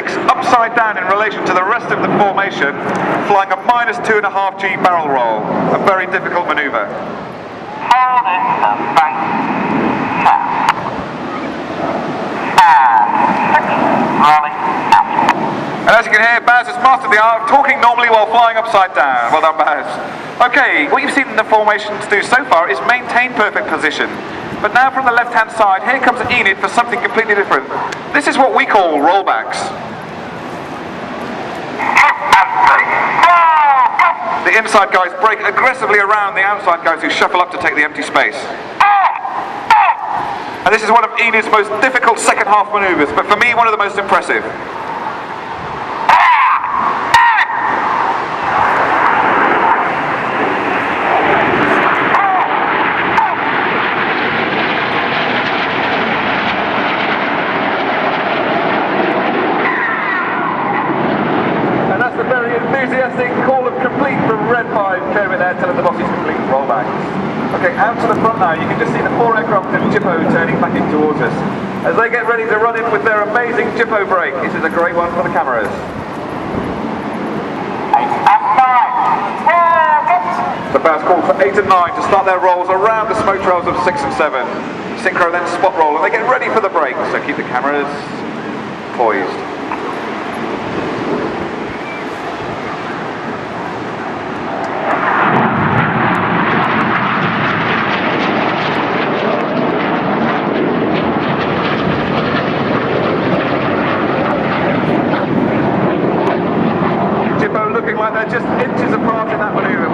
6 upside down in relation to the rest of the formation, flying a -2.5 G barrel roll. A very difficult manoeuvre. Hold it and bank fast. And 6, rolling out. And as you can hear, Baz has mastered the art of talking normally while flying upside down. Well done, Baz. Okay, what you've seen the formations do so far is maintain perfect position. But now from the left-hand side, here comes Enid for something completely different. This is what we call rollbacks. The inside guys break aggressively around the outside guys who shuffle up to take the empty space. And this is one of Enid's most difficult second half manoeuvres, but for me one of the most impressive. Enthusiastic call of complete from Red 5 Kermit there telling the bosses complete rollbacks. Okay, out to the front now, you can just see the 4 aircraft of Jippo turning back in towards us as they get ready to run in with their amazing Jippo brake. This is a great one for the cameras. 8 and 9. The Baz call for 8 and 9 to start their rolls around the smoke trails of 6 and 7. Synchro then spot roll and they get ready for the brake, so keep the cameras poised. Looking like they're just inches apart in that manoeuvre.